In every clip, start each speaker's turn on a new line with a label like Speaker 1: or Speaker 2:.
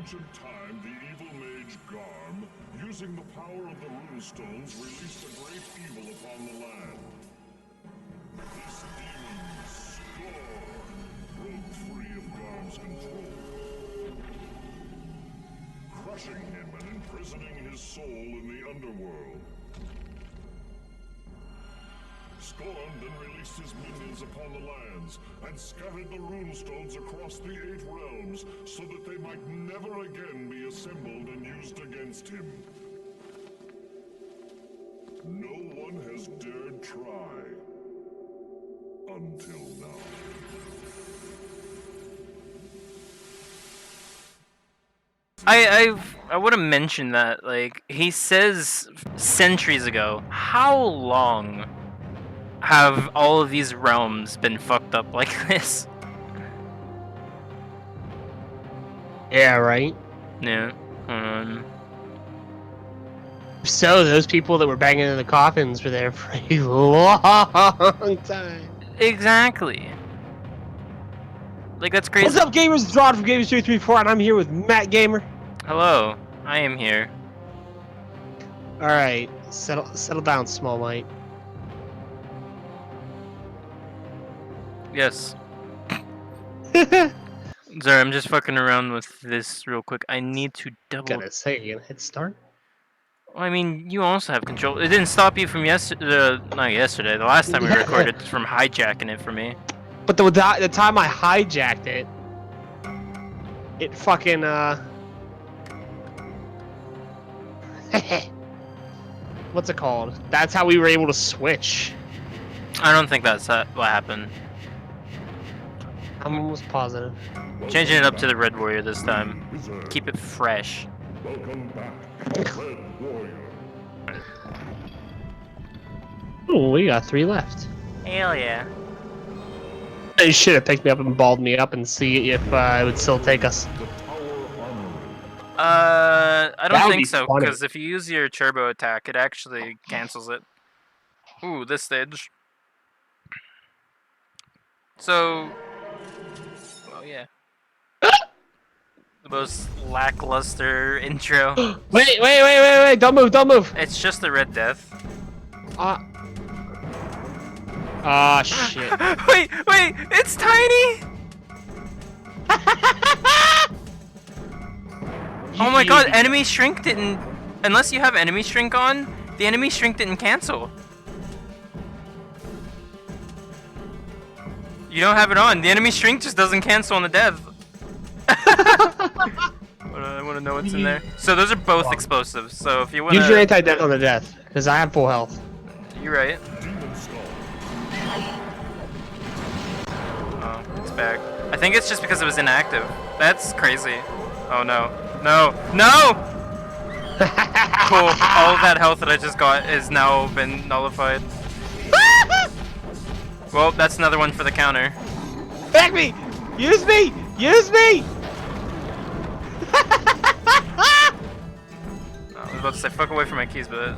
Speaker 1: ancient time, the evil mage Garm, using the power of the runestones, released a great evil upon the land. This demon, Scorn, broke free of Garm's control, crushing him and imprisoning his soul in the underworld. Scorn then released his minions upon the lands and scattered the runestones across the 8 realms so that they might never again be assembled and used against him. No one has dared try until now.
Speaker 2: I would have mentioned that, like, he says centuries ago. How long have all of these realms been fucked up like this?
Speaker 3: Yeah, right?
Speaker 2: Yeah.
Speaker 3: So, those people that were banging in the coffins were there for a long time.
Speaker 2: Exactly. Like, that's crazy.
Speaker 3: What's up, gamers? It's Rod from Gamers334, and I'm here with Matt Gamer.
Speaker 2: Hello, I am here.
Speaker 3: Alright, settle down, Small Mite.
Speaker 2: Yes. Sorry, I'm just fucking around with this real quick. I need to double...
Speaker 3: Gotta say again, hit start?
Speaker 2: I mean, you also have control. It didn't stop you from not yesterday, the last time we recorded, from hijacking it for me.
Speaker 3: But the time I hijacked it, it fucking, what's it called? That's how we were able to switch.
Speaker 2: I don't think that's what happened.
Speaker 3: I'm almost positive.
Speaker 2: Changing it up to the Red Warrior this time. Keep it fresh.
Speaker 1: Welcome back, Red Warrior.
Speaker 3: Oh, we got 3 left.
Speaker 2: Hell yeah.
Speaker 3: They should have picked me up and balled me up and see if it would still take us.
Speaker 2: I
Speaker 3: That
Speaker 2: don't
Speaker 3: would
Speaker 2: think
Speaker 3: be
Speaker 2: so,
Speaker 3: funny.
Speaker 2: because if you use your turbo attack, it actually cancels it. Ooh, this stage. So... Oh, yeah. The most lackluster intro.
Speaker 3: Wait, don't move.
Speaker 2: It's just the Red Death.
Speaker 3: Ah, shit.
Speaker 2: wait, it's tiny! Oh my god, enemy shrink didn't... Unless you have enemy shrink on, the enemy shrink didn't cancel. You don't have it on. The enemy shrink just doesn't cancel on the dev. I want to know what's in there. So those are both explosives, so if you want to...
Speaker 3: Use your anti-death on the death, because I have full health.
Speaker 2: You're right. Oh, it's back. I think it's just because it was inactive. That's crazy. Oh no. No! Cool. All of that health that I just got is now been nullified. Well, that's another one for the counter.
Speaker 3: Back me! Use me!
Speaker 2: I was about to say fuck away from my keys, but...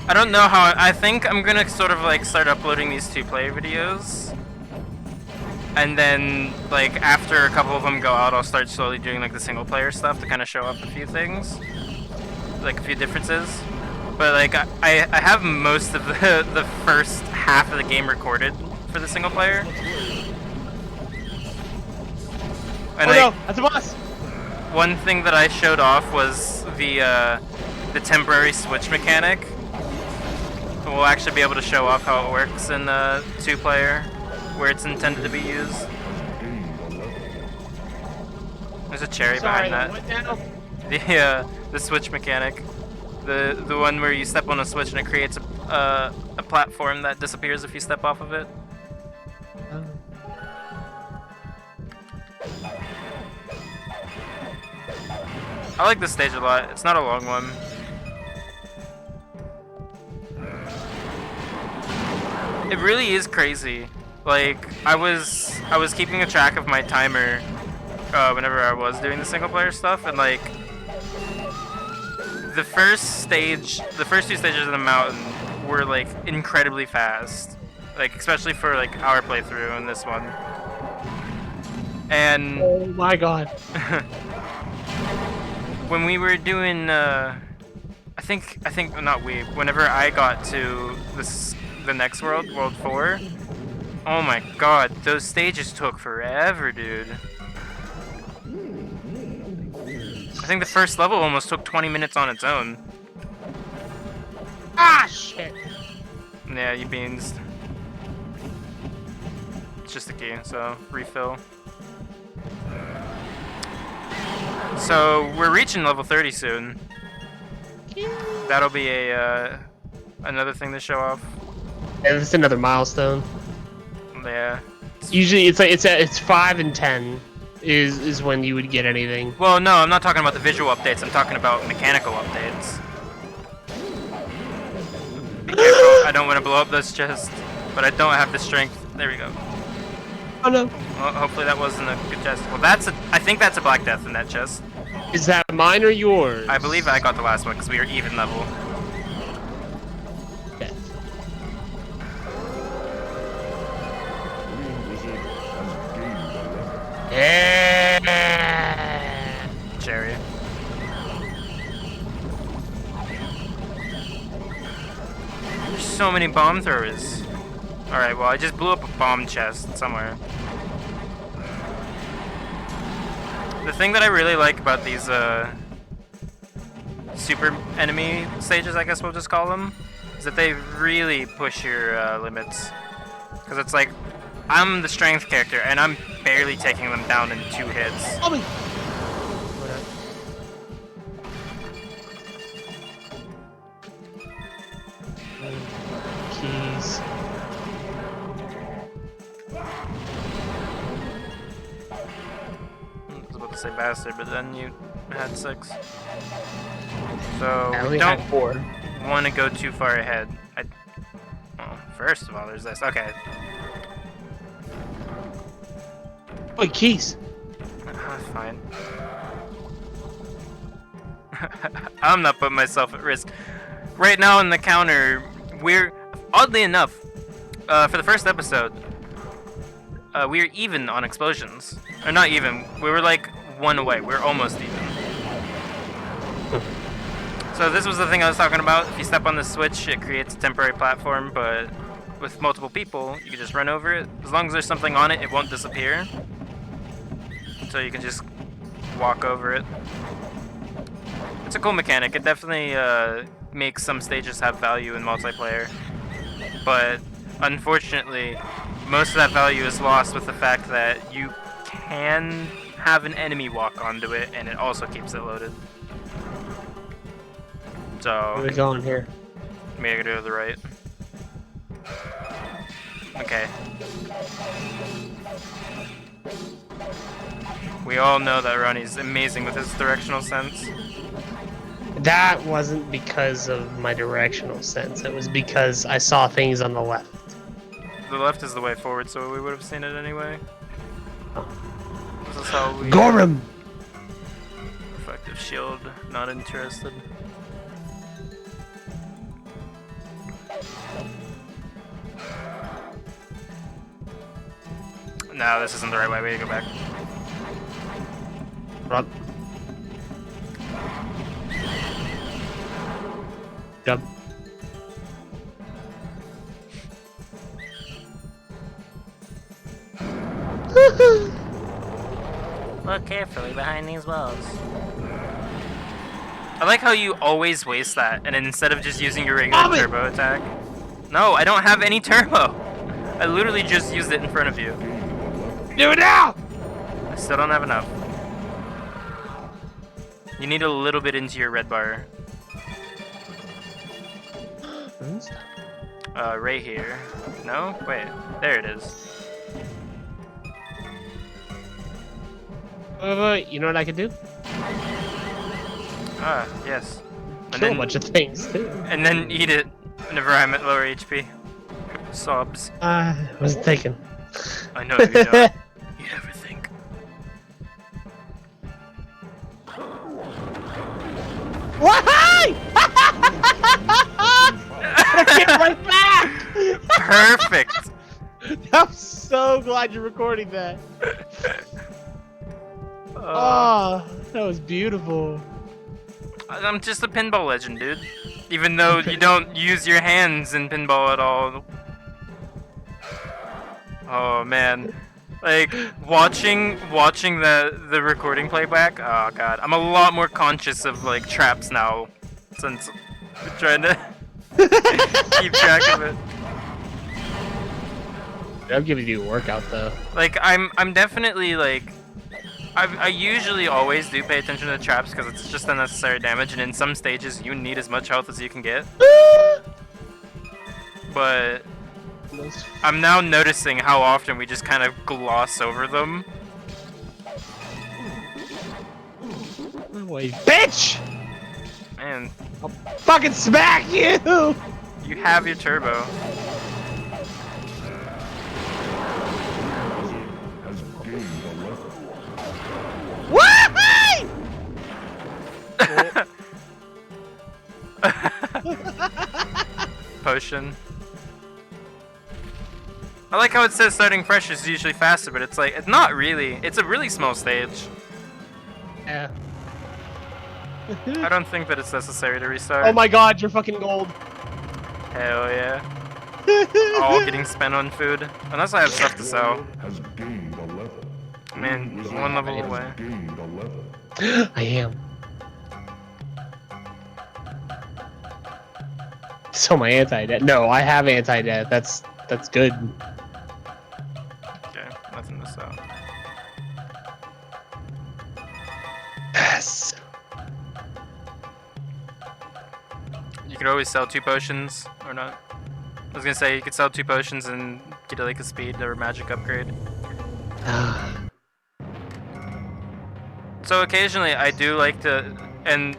Speaker 2: I don't know how... I think I'm gonna sort of like start uploading these 2-player videos. And then, like, after a couple of them go out, I'll start slowly doing like the single-player stuff to kind of show off a few things. Like a few differences. But like, I have most of the first half of the game recorded for the single-player. And
Speaker 3: no, that's a boss!
Speaker 2: One thing that I showed off was the temporary switch mechanic. We'll actually be able to show off how it works in the 2-player, where it's intended to be used. There's a cherry behind that.
Speaker 3: What now?
Speaker 2: The switch mechanic. The one where you step on a switch and it creates a platform that disappears if you step off of it. I like this stage a lot. It's not a long one. It really is crazy. Like, I was keeping a track of my timer whenever I was doing the single player stuff, and like the first 2 stages of the mountain were like incredibly fast. like especially for like our playthrough in this one. And
Speaker 3: Oh my god.
Speaker 2: when we were doing, I think not we. Whenever I got to the next world, World 4. Oh my god, those stages took forever, dude. I think the first level almost took 20 minutes on its own.
Speaker 3: Ah, shit.
Speaker 2: Yeah, you beans. It's just a key, so refill. So we're reaching level 30 soon. That'll be a another thing to show off.
Speaker 3: And it's another milestone.
Speaker 2: Yeah.
Speaker 3: Usually it's 5 and 10 is when you would get anything.
Speaker 2: Well, no, I'm not talking about the visual updates. I'm talking about mechanical updates. Be careful. I don't want to blow up this chest, but I don't have the strength. There we go.
Speaker 3: Oh no.
Speaker 2: Well, hopefully that wasn't a good chest. Well, I think that's a Black Death in that chest.
Speaker 3: Is that mine or yours?
Speaker 2: I believe I got the last one because we were even level.
Speaker 3: Death. Yeah.
Speaker 2: Cherry. There's so many bomb throwers. Alright, well, I just blew up a bomb chest somewhere. The thing that I really like about these super enemy stages, I guess we'll just call them, is that they really push your limits. Because it's like, I'm the strength character, and I'm barely taking them down in 2 hits.
Speaker 3: Oh my. Keys.
Speaker 2: I was about to say bastard, but then you had 6. So
Speaker 3: I
Speaker 2: we
Speaker 3: only
Speaker 2: don't
Speaker 3: had 4.
Speaker 2: want to go too far ahead. Oh, first of all, there's this. Okay.
Speaker 3: Wait, keys.
Speaker 2: Fine. I'm not putting myself at risk. Right now in the counter, we're oddly enough, for the first episode, we were even on explosions. Or not even. We were like 1 away. We were almost even. So this was the thing I was talking about. If you step on the switch, it creates a temporary platform, but with multiple people, you can just run over it. As long as there's something on it, it won't disappear. So you can just walk over it. It's a cool mechanic. It definitely makes some stages have value in multiplayer. But unfortunately, most of that value is lost with the fact that you can have an enemy walk onto it, and it also keeps it loaded. So
Speaker 3: Where are we going here?
Speaker 2: maybe I go to the right. Okay. We all know that Ronnie's amazing with his directional sense.
Speaker 3: That wasn't because of my directional sense. It was because I saw things on the left.
Speaker 2: The left is the way forward, so we would have seen it anyway. This is how we...
Speaker 3: Gorham!
Speaker 2: Reflective shield, not interested. No, this isn't the right way. We need to go back.
Speaker 3: Run. Jump.
Speaker 2: Look carefully behind these walls. I like how you always waste that, and instead of just using your regular turbo attack. No, I don't have any turbo. I literally just used it in front of you.
Speaker 3: Do it now!
Speaker 2: I still don't have enough. You need a little bit into your red bar. Right here. No? Wait. There it is.
Speaker 3: You know what I could do?
Speaker 2: Ah, yes.
Speaker 3: Kill a bunch of things, too.
Speaker 2: And then eat it whenever I'm at lower HP. Sobs.
Speaker 3: I wasn't thinking.
Speaker 2: I know you don't. You never think.
Speaker 3: Why? I came right back!
Speaker 2: perfect.
Speaker 3: I'm so glad you're recording that. Oh, that was beautiful.
Speaker 2: I'm just a pinball legend, dude. Even though you don't use your hands in pinball at all. Oh man, like watching the recording playback. Oh god, I'm a lot more conscious of like traps now, since I'm trying to keep track of it.
Speaker 3: I'm giving you a workout though.
Speaker 2: Like I'm definitely like. I usually always do pay attention to traps because it's just unnecessary damage, and in some stages you need as much health as you can get. But I'm now noticing how often we just kind of gloss over them.
Speaker 3: Wait, bitch!
Speaker 2: Man,
Speaker 3: I'll fucking smack you!
Speaker 2: you have your turbo.
Speaker 1: Has gained a level.
Speaker 2: Potion. I like how it says starting fresh is usually faster, but it's like, it's not really. It's a really small stage.
Speaker 3: Yeah.
Speaker 2: I don't think that it's necessary to restart.
Speaker 3: Oh my god, you're fucking gold.
Speaker 2: Hell yeah. All getting spent on food. Unless I have stuff to sell.
Speaker 1: Has gained a level.
Speaker 2: Man, one level away.
Speaker 1: Gained a level.
Speaker 3: I am. So my anti-death. No, I have anti-death. That's good.
Speaker 2: Okay, nothing to sell.
Speaker 3: Yes.
Speaker 2: You could always sell 2 potions, or not. I was gonna say, you could sell 2 potions and get like a speed or magic upgrade. So occasionally I do like to, and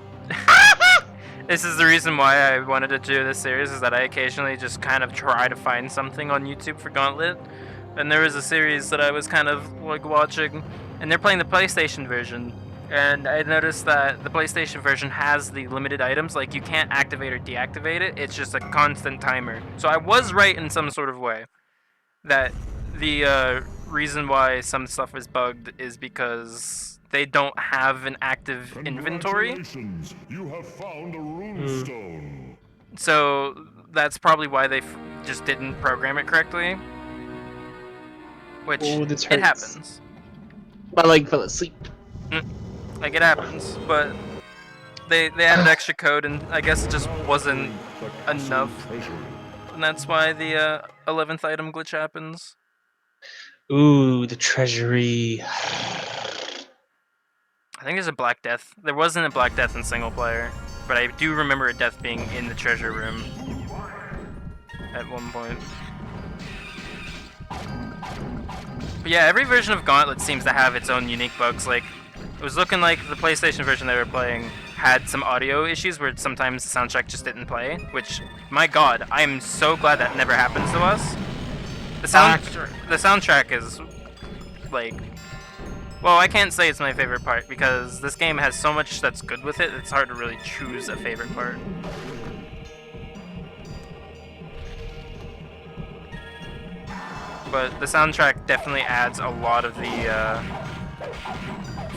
Speaker 2: this is the reason why I wanted to do this series, is that I occasionally just kind of try to find something on YouTube for Gauntlet. And there was a series that I was kind of like watching, and they're playing the PlayStation version. And I noticed that the PlayStation version has the limited items, like you can't activate or deactivate it, it's just a constant timer. So I was right in some sort of way, that the reason why some stuff is bugged is because they don't have an active inventory.
Speaker 1: Congratulations, you have found a runestone.
Speaker 2: So that's probably why they just didn't program it correctly. Which,
Speaker 3: Oh, this
Speaker 2: it
Speaker 3: hurts.
Speaker 2: happens.
Speaker 3: My leg fell asleep.
Speaker 2: Like, it happens, but they added extra code, and I guess it just wasn't enough. And that's why the 11th item glitch happens.
Speaker 3: Ooh, the treasury.
Speaker 2: I think there's a Black Death. There wasn't a Black Death in single player, but I do remember a death being in the treasure room at one point. But yeah, every version of Gauntlet seems to have its own unique bugs. Like, it was looking like the PlayStation version they were playing had some audio issues where sometimes the soundtrack just didn't play, which, my god, I am so glad that never happens to us. The soundtrack is, like, well, I can't say it's my favorite part, because this game has so much that's good with it, it's hard to really choose a favorite part. But the soundtrack definitely adds a lot of the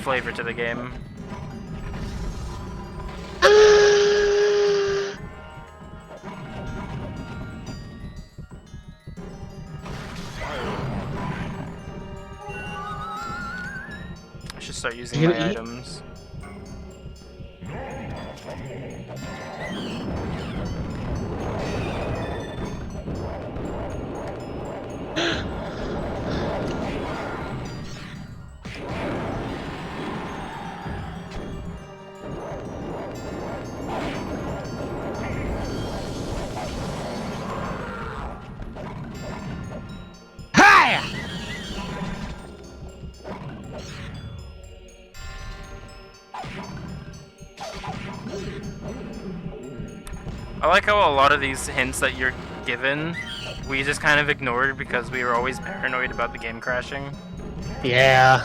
Speaker 2: flavor to the game. I should start using my items. I like how a lot of these hints that you're given, we just kind of ignored because we were always paranoid about the game crashing.
Speaker 3: Yeah.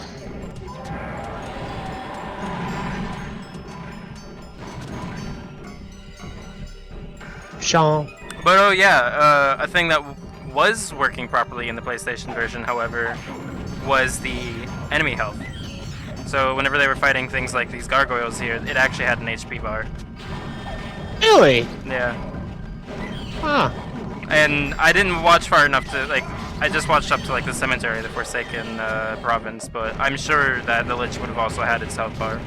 Speaker 3: Sean.
Speaker 2: But oh yeah, a thing that was working properly in the PlayStation version, however, was the enemy health. So whenever they were fighting things like these gargoyles here, it actually had an HP bar.
Speaker 3: Really?
Speaker 2: Yeah.
Speaker 3: Huh.
Speaker 2: And I didn't watch far enough to, like, I just watched up to, like, the cemetery, the Forsaken province, but I'm sure that the Lich would have also had its health bar.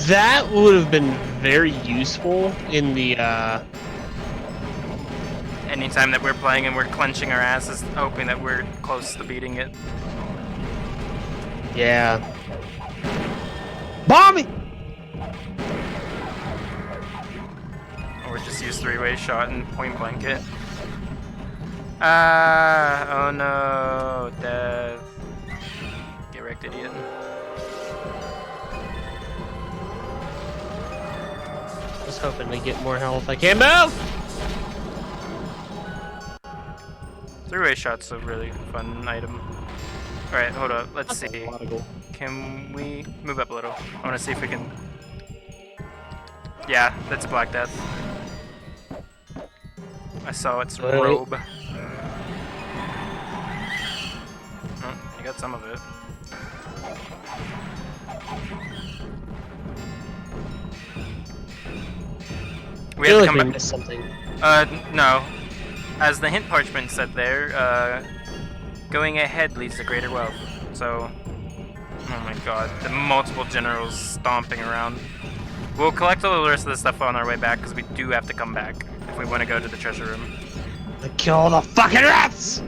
Speaker 3: That would have been very useful in the,
Speaker 2: Anytime that we're playing and we're clenching our asses, hoping that we're close to beating it.
Speaker 3: Yeah. Bomb me!
Speaker 2: Or just use three-way shot and point blank it. Ah, oh no, death. Get wrecked, idiot.
Speaker 3: I was hoping to get more health. I can't move!
Speaker 2: Three-way shot's a really fun item. Alright, hold up, let's see. Can we move up a little? I wanna see if we can... Yeah, that's a Black Death. I saw its robe. Oh, you got some of it. We have to come back.
Speaker 3: Missed something.
Speaker 2: No. As the hint parchment said there, going ahead leads to greater wealth. So, oh my god, the multiple generals stomping around. We'll collect all the rest of the stuff on our way back because we do have to come back if we want to go to the treasure room.
Speaker 3: Kill all the fucking rats!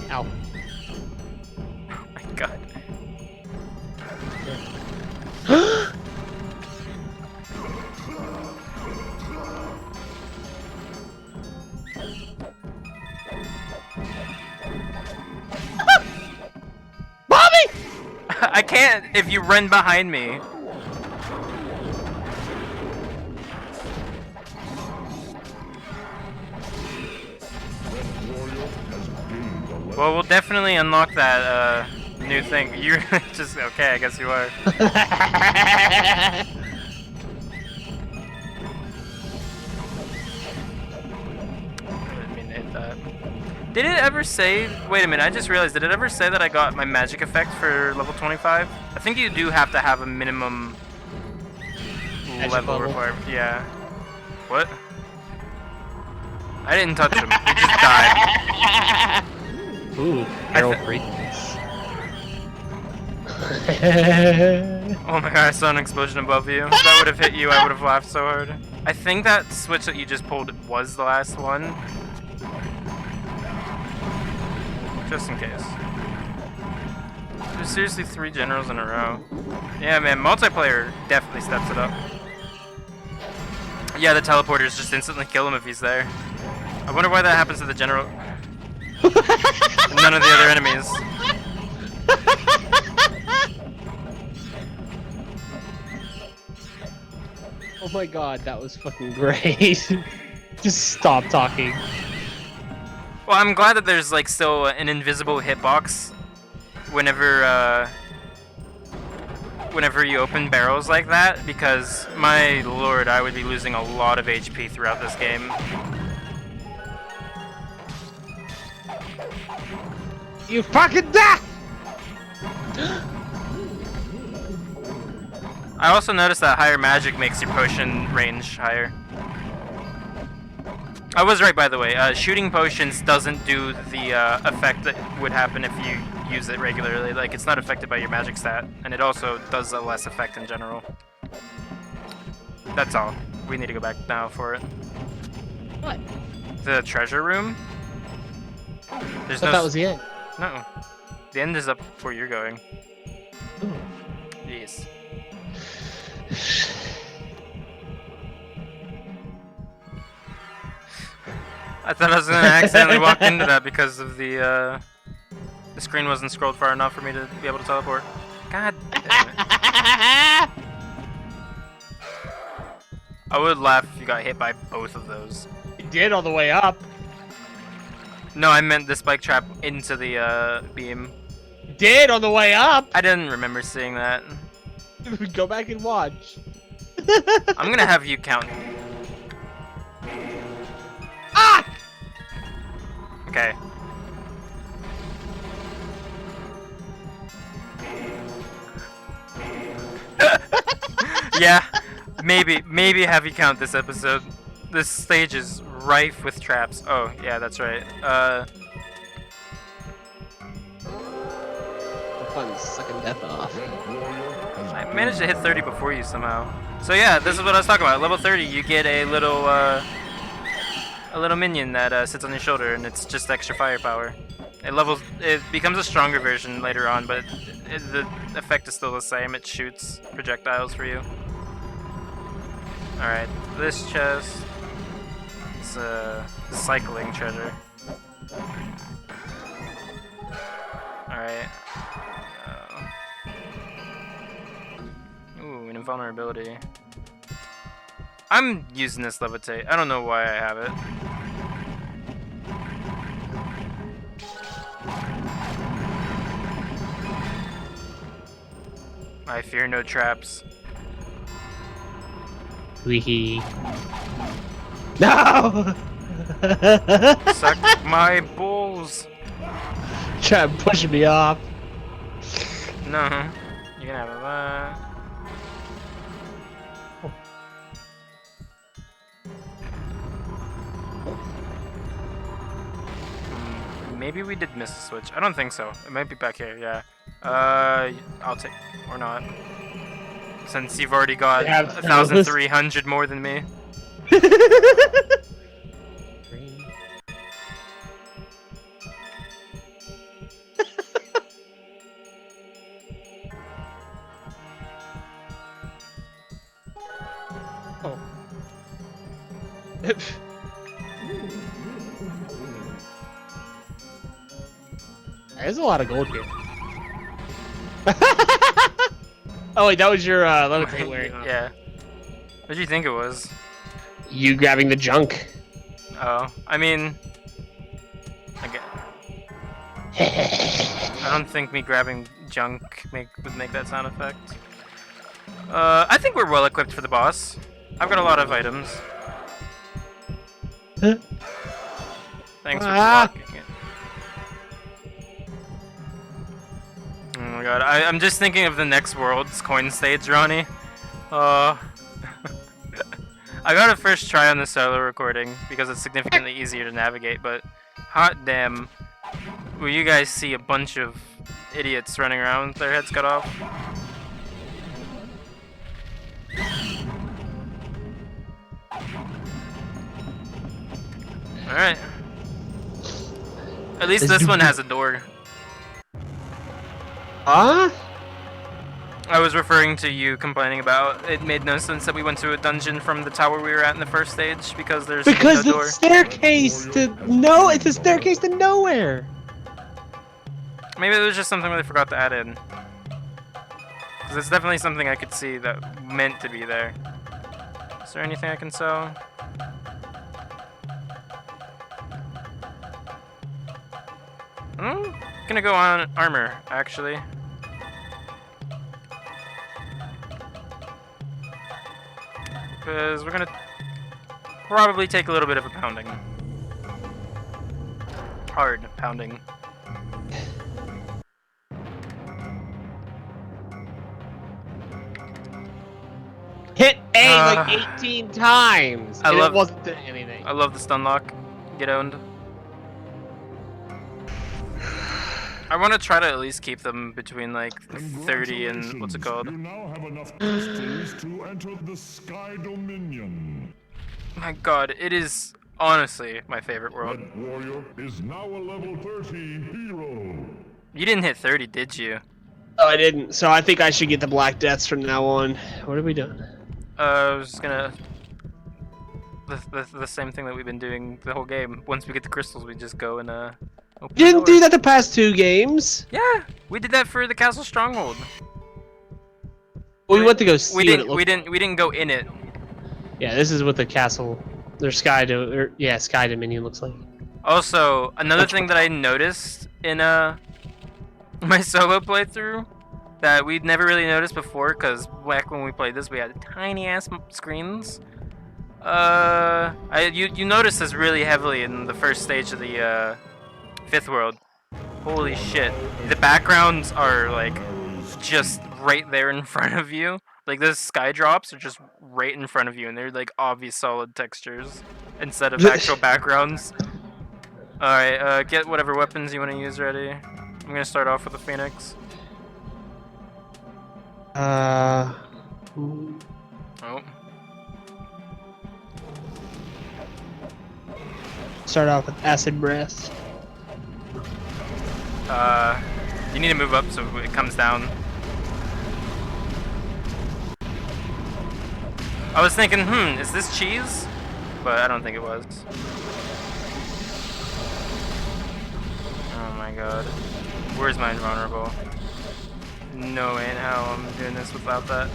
Speaker 3: Ow.
Speaker 2: Oh my god.
Speaker 3: Bobby!
Speaker 2: I can't if you run behind me. Well, we'll definitely unlock that new thing. You're just okay, I guess you are. I didn't mean to hit that. Did it ever say... Wait a minute, I just realized, did it ever say that I got my magic effect for level 25? I think you do have to have a minimum level requirement. Yeah. What? I didn't touch him. He just died.
Speaker 3: Ooh, Harold Freakins.
Speaker 2: Oh my god, I saw an explosion above you. If that would have hit you, I would have laughed so hard. I think that switch that you just pulled was the last one. Just in case. There's seriously 3 generals in a row. Yeah, man, multiplayer definitely steps it up. Yeah, the teleporters just instantly kill him if he's there. I wonder why that happens to the general. None of the other enemies.
Speaker 3: Oh my god, that was fucking great. Just stop talking.
Speaker 2: Well, I'm glad that there's like still an invisible hitbox whenever whenever you open barrels like that, because my lord, I would be losing a lot of HP throughout this game.
Speaker 3: You fucking die!
Speaker 2: I also noticed that higher magic makes your potion range higher. I was right, by the way. Shooting potions doesn't do the effect that would happen if you use it regularly. Like, it's not affected by your magic stat, and it also does a less effect in general. That's all. We need to go back now for it.
Speaker 3: What?
Speaker 2: The treasure room? There's
Speaker 3: That was the end.
Speaker 2: No. The end is up where you're going.
Speaker 3: Ooh.
Speaker 2: Yes. I thought I was gonna accidentally walk into that because of the screen wasn't scrolled far enough for me to be able to teleport. God damn it. I would laugh if you got hit by both of those.
Speaker 3: It did on the way up.
Speaker 2: No, I meant the spike trap into the beam.
Speaker 3: It did on the way up.
Speaker 2: I didn't remember seeing that.
Speaker 3: Go back and watch.
Speaker 2: I'm gonna have you count. Okay. Yeah, maybe have you count this episode. This stage is rife with traps. Oh, yeah, that's right.
Speaker 3: Fun sucking death off.
Speaker 2: I managed to hit 30 before you somehow. So yeah, this is what I was talking about. Level 30, you get a little minion that sits on your shoulder, and it's just extra firepower. It becomes a stronger version later on, but the effect is still the same. It shoots projectiles for you. All right, this chest is a cycling treasure. All right. Ooh, an invulnerability. I'm using this levitate. I don't know why I have it. I fear no traps.
Speaker 3: Wee. No!
Speaker 2: Suck my balls.
Speaker 3: Try pushing me off.
Speaker 2: No, you can have that. Maybe we did miss a switch. I don't think so. It might be back here. Yeah. I'll take or not. Since you've already got 1,300 more than me.
Speaker 3: Oh. There's a lot of gold here. Oh wait, that was your levitate wearing. Huh?
Speaker 2: Yeah. What do you think it was?
Speaker 3: You grabbing the junk.
Speaker 2: Oh, I mean, I don't think me grabbing junk would make that sound effect. I think we're well equipped for the boss. I've got a lot of items. Thanks for blocking it. Oh my god, I'm just thinking of the next world's coin stage, Ronnie. I got a first try on the solo recording because it's significantly easier to navigate, but hot damn, will you guys see a bunch of idiots running around with their heads cut off? Alright. At least this one has a door.
Speaker 3: Huh?
Speaker 2: I was referring to you complaining about it made no sense that we went to a dungeon from the tower we were at in the first stage because there's no door.
Speaker 3: It's staircase to no, it's a staircase to nowhere.
Speaker 2: Maybe it was just something they forgot to add in. Because it's definitely something I could see that meant to be there. Is there anything I can sell? I'm gonna go on armor, actually. Because we're gonna probably take a little bit of a pounding. Hard pounding.
Speaker 3: Hit A like 18 times. And it wasn't doing anything.
Speaker 2: I love the stun lock. Get owned. I want to try to at least keep them between like 30 and what's it called?
Speaker 1: You now have enough crystals to enter the Sky Dominion.
Speaker 2: My god, it is honestly my favorite world.
Speaker 1: Red Warrior is now a level 30 hero.
Speaker 2: You didn't hit 30, did you?
Speaker 3: Oh, I didn't. So I think I should get the Black Deaths from now on. What are we doing?
Speaker 2: I was just gonna... The same thing that we've been doing the whole game. Once we get the crystals, we just go and open
Speaker 3: You didn't
Speaker 2: the door.
Speaker 3: do that the past 2 games.
Speaker 2: Yeah, we did that for the Castle Stronghold.
Speaker 3: We went to go see
Speaker 2: we
Speaker 3: what it
Speaker 2: didn't go in it.
Speaker 3: Yeah, this is what the castle, their Sky Dominion looks like.
Speaker 2: Also, another thing that I noticed in my solo playthrough that we'd never really noticed before, because back when we played this, we had tiny ass screens. You noticed this really heavily in the first stage of the 5th world. Holy shit. The backgrounds are like just right there in front of you. Like the sky drops are just right in front of you and they're like obvious solid textures instead of actual backgrounds. Alright, get whatever weapons you want to use ready. I'm gonna start off with the Phoenix.
Speaker 3: Oh. Start off with acid breath.
Speaker 2: You need to move up so it comes down. I was thinking, is this cheese? But I don't think it was. Oh my god. Where's my invulnerable? No way in hell I'm doing this without that.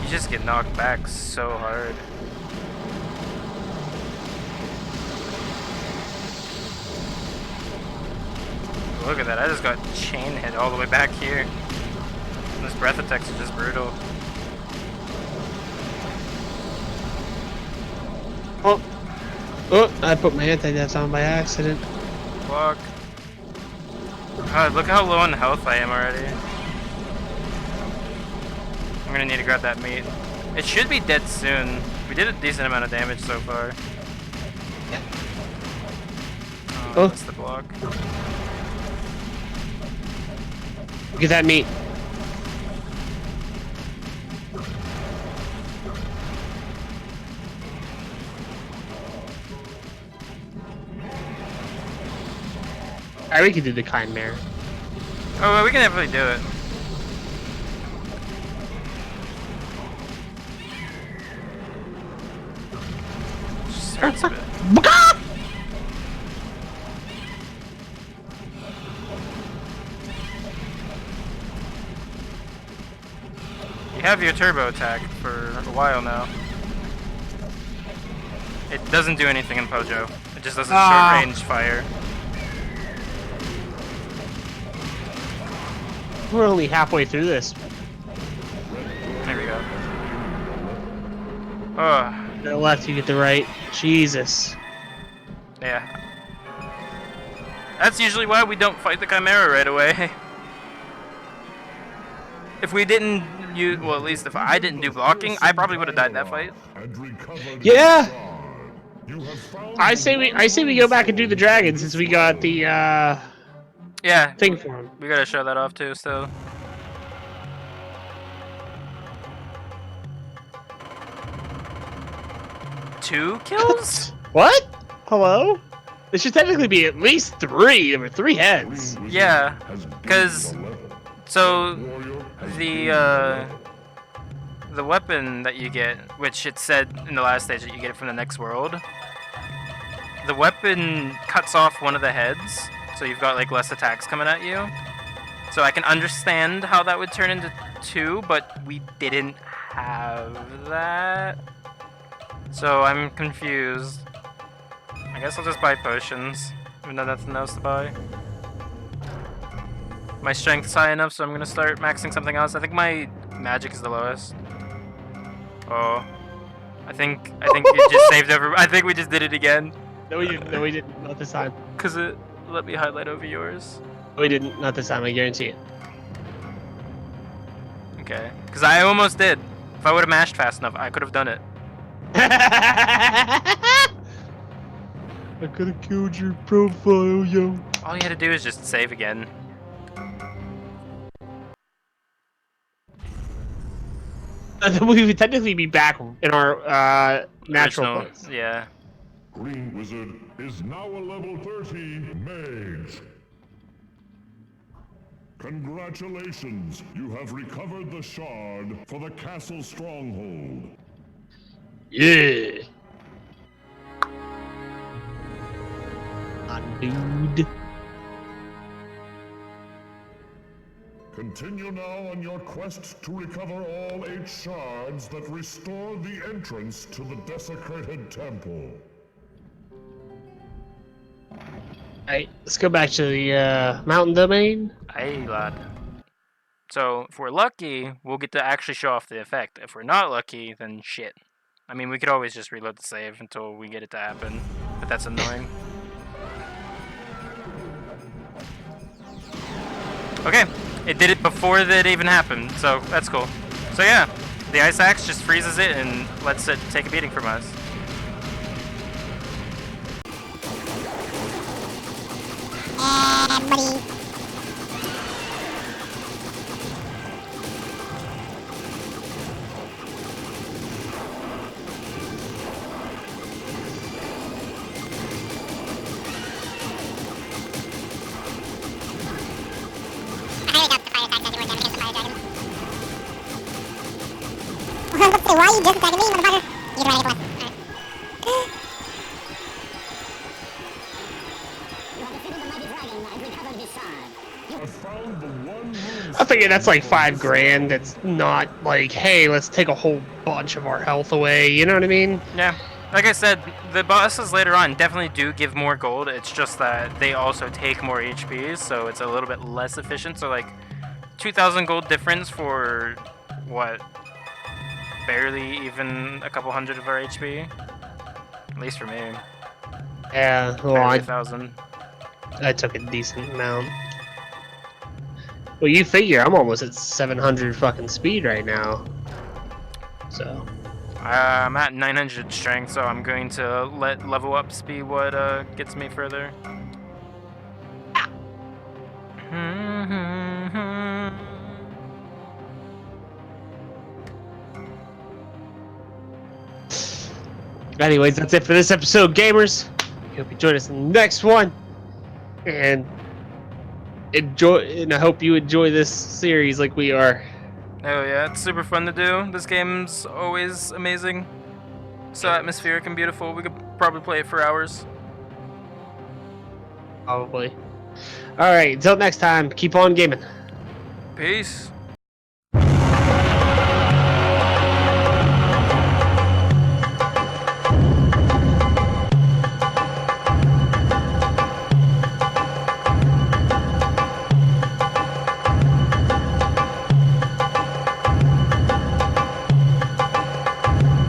Speaker 2: You just get knocked back so hard. Look at that, I just got chain hit all the way back here. Those breath attacks are just brutal.
Speaker 3: Oh, I put my anti-death on by accident.
Speaker 2: Fuck. God, look how low on health I am already. I'm gonna need to grab that meat. It should be dead soon. We did a decent amount of damage so far. Oh, that's the block.
Speaker 3: Get that meat. Alright, we can do the Chimera.
Speaker 2: Oh, well, we can definitely do it. Just hurts a bit. You have your turbo attack for a while now. It doesn't do anything in Pojo. It just does a short range fire.
Speaker 3: We're only halfway through this.
Speaker 2: There we go. Oh.
Speaker 3: To the left, you get the right. Jesus.
Speaker 2: Yeah. That's usually why we don't fight the Chimera right away. If we didn't use, well, at least if I didn't do blocking, I probably would have died in that fight.
Speaker 3: Yeah. I say we go back and do the dragon since we got the
Speaker 2: Yeah.
Speaker 3: thing for him.
Speaker 2: We gotta show that off too, still. Two kills?
Speaker 3: What? Hello? There should technically be at least 3. There were 3 heads.
Speaker 2: Yeah, because so the weapon that you get, which it said in the last stage that you get it from the next world, the weapon cuts off one of the heads, so you've got like less attacks coming at you. So I can understand how that would turn into 2, but we didn't have that. So I'm confused. I guess I'll just buy potions, even though nothing else to buy. My strength's high enough, so I'm gonna start maxing something else. I think my magic is the lowest. Oh, I think you just saved over. I think we just did it again.
Speaker 3: No, we didn't. No, we didn't. Not this time.
Speaker 2: Cause it let me highlight over yours.
Speaker 3: We didn't. Not this time. I guarantee it.
Speaker 2: Okay. Cause I almost did. If I would have mashed fast enough, I could have done it.
Speaker 3: I could have killed your profile, yo.
Speaker 2: All you had to do is just save again.
Speaker 3: We would technically be back in our natural
Speaker 2: Original,
Speaker 3: place.
Speaker 2: yeah.
Speaker 1: Green Wizard is now a level 30 mage. Congratulations, you have recovered the shard for the Castle Stronghold.
Speaker 3: Yeah. Dude.
Speaker 1: Continue now on your quest to recover all 8 shards that restore the entrance to the desecrated temple.
Speaker 3: Alright, let's go back to the mountain domain.
Speaker 2: Aye, lad. So, if we're lucky, we'll get to actually show off the effect. If we're not lucky, then shit. I mean, we could always just reload the save until we get it to happen, but that's annoying. Okay, it did it before that even happened, so that's cool. So yeah, the ice axe just freezes it and lets it take a beating from us.
Speaker 4: Buddy. Why are you just attacking me, motherfucker? You don't want to
Speaker 3: I figure that's like $5,000. That's not like, hey, let's take a whole bunch of our health away. You know what I mean?
Speaker 2: Yeah, like I said, the bosses later on definitely do give more gold. It's just that they also take more HP, so it's a little bit less efficient. So like 2,000 gold difference for what? Barely even a couple hundred of our HP. At least for me.
Speaker 3: Yeah, well,
Speaker 2: Barely 1,000.
Speaker 3: I took a decent amount. Well, you figure I'm almost at 700 fucking speed right now. So.
Speaker 2: I'm at 900 strength, so I'm going to let level ups be what gets me further.
Speaker 3: Anyways, that's it for this episode, gamers. I hope you join us in the next one. And I hope you enjoy this series like we are.
Speaker 2: Oh yeah, it's super fun to do. This game's always amazing. So atmospheric and beautiful. We could probably play it for hours.
Speaker 3: Probably. Alright, until next time, keep on gaming.
Speaker 2: Peace.